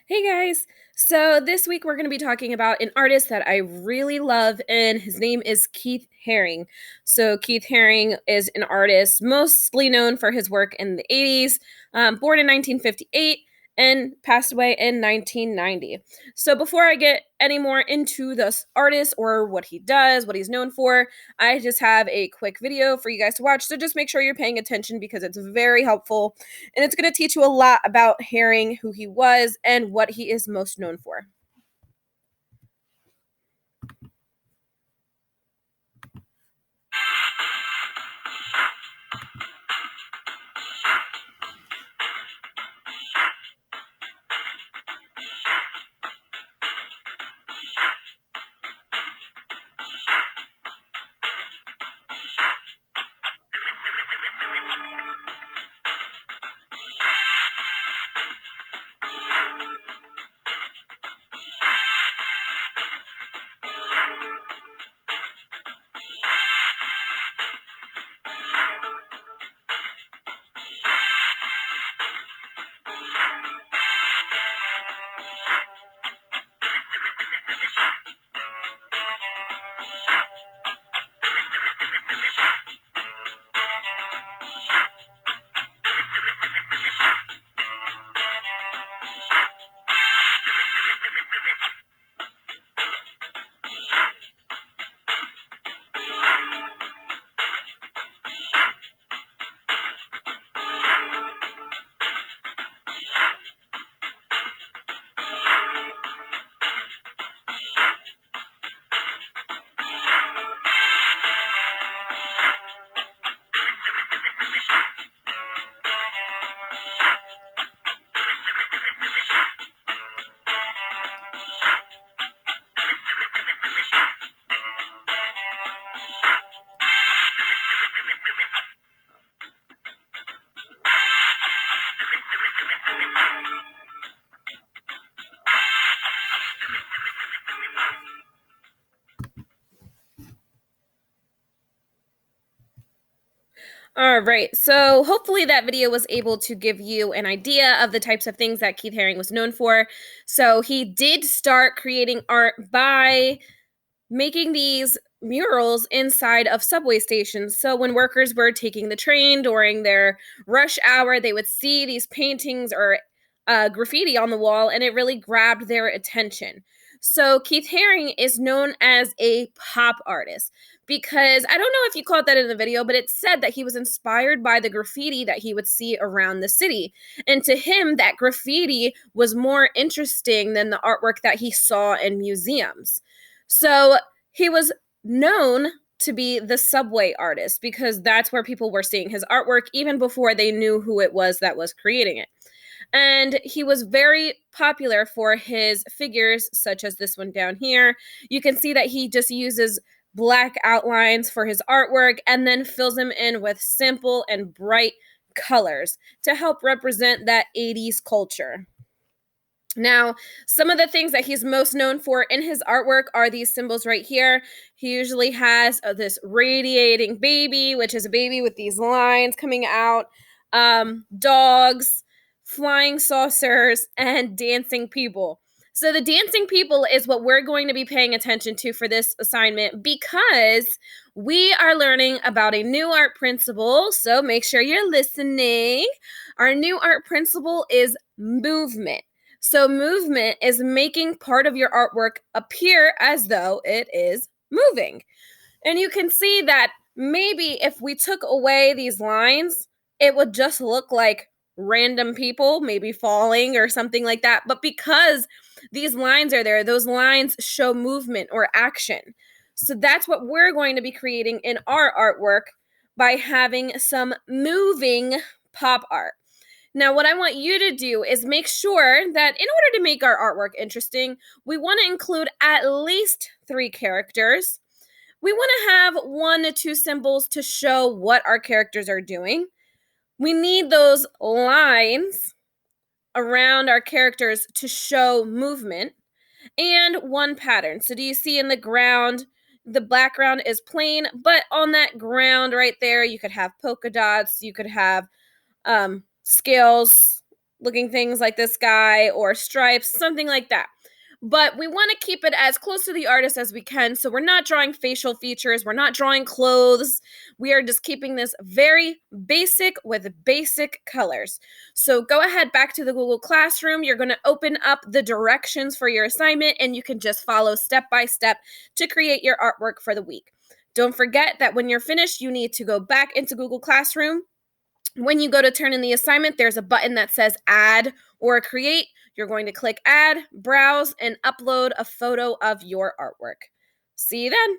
Hey guys! So this week we're going to be talking about an artist that I really love, and his name is Keith Haring. So Keith Haring is an artist mostly known for his work in the 80s, born in 1958 and passed away in 1990. So before I get any more into this artist or what he does, what he's known for, I just have a quick video for you guys to watch. So just make sure you're paying attention because it's very helpful and it's going to teach you a lot about Haring, who he was, and what he is most known for. All right, so hopefully that video was able to give you an idea of the types of things that Keith Haring was known for. So he did start creating art by making these murals inside of subway stations. So when workers were taking the train during their rush hour, they would see these paintings or graffiti on the wall, and it really grabbed their attention. So Keith Haring is known as a pop artist because I don't know if you caught that in the video, but it said that he was inspired by the graffiti that he would see around the city. And to him, that graffiti was more interesting than the artwork that he saw in museums. So he was known to be the subway artist because that's where people were seeing his artwork even before they knew who it was that was creating it. And he was very popular for his figures, such as this one down here. You can see that he just uses black outlines for his artwork and then fills them in with simple and bright colors to help represent that 80s culture. Now, some of the things that he's most known for in his artwork are these symbols right here. He usually has this radiating baby, which is a baby with these lines coming out, dogs, flying saucers, and dancing people. So the dancing people is what we're going to be paying attention to for this assignment because we are learning about a new art principle. So make sure you're listening. Our new art principle is movement. So movement is making part of your artwork appear as though it is moving. And you can see that maybe if we took away these lines, it would just look like random people maybe falling or something like that. But because these lines are there, those lines show movement or action. So that's what we're going to be creating in our artwork by having some moving pop art. Now, what I want you to do is make sure that in order to make our artwork interesting, we want to include at least 3 characters. We want to have 1 to 2 symbols to show what our characters are doing. We need those lines around our characters to show movement and 1 pattern. So do you see in the ground, the background is plain, but on that ground right there, you could have polka dots, you could have scales, looking things like this guy or stripes, something like that. But we want to keep it as close to the artist as we can. So we're not drawing facial features, we're not drawing clothes. We are just keeping this very basic with basic colors. So go ahead back to the Google Classroom. You're going to open up the directions for your assignment and you can just follow step by step to create your artwork for the week. Don't forget that when you're finished, you need to go back into Google Classroom. When you go to turn in the assignment, there's a button that says add or create. You're going to click add, browse, and upload a photo of your artwork. See you then.